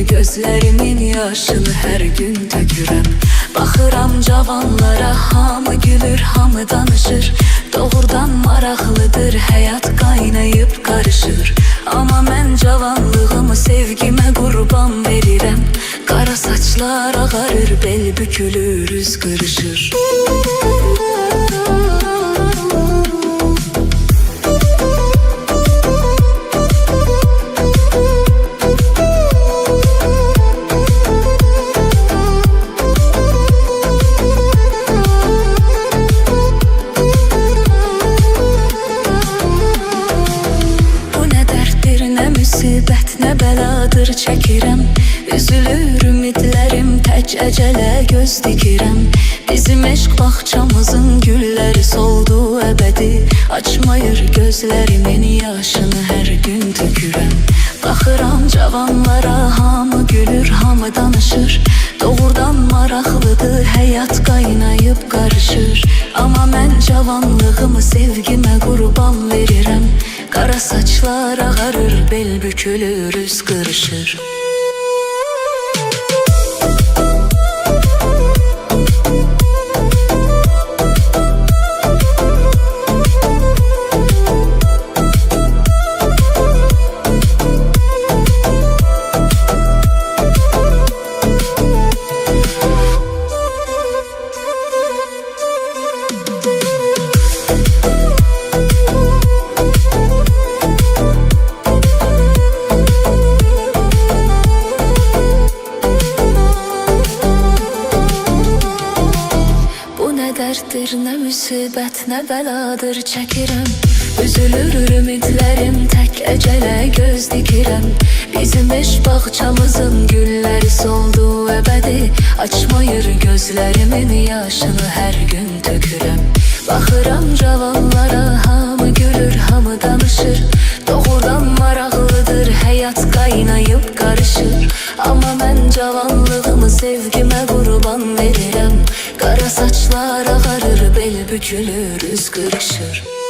gözlərimin yaşını hər gün tökürəm. Baxıram cavanlara, hamı gülür, hamı danışır. Doğrudan maraqlıdır, həyat qaynayıb qarışır. Amma mən cavanlığımı sevgimə qurban verirəm. Qara saçlar ağarır, bel bükülür, üz qırışır. Müsibət nə bəladır çəkirəm. Üzülür ümidlərim, tək əcələ göz dikirəm. Bizim eşq bağçamızın gülləri soldu əbədi. Açmayır gözlərimin yaşını hər gün tökürəm. Baxıram cavanlara, hamı gülür, hamı danışır. Doğrudan maraqlıdır, həyat qaynayıb qarışır. Amma mən cavanlığımı sevgimə qurban verirəm. Qara saçlar ağarır, bel bükülür, üz qırışır. Dərddir, nə müsibət, nə bəladır çəkirəm. Üzülür ümidlərim, tək əcələ göz dikirəm. Bizim eşq bağçamızın gülləri soldu əbədi. Açmayır gözlərimin yaşını hər gün tökürəm. Baxıram cavanlara, hamı gülür, hamı danışır. Doğrudan maraqlıdır, həyat qaynayıb qarışır. Amma mən cavanlığımı sevgimə qurban verirəm. Qara saçlar ağarır, bel bükülür, üz qırışır.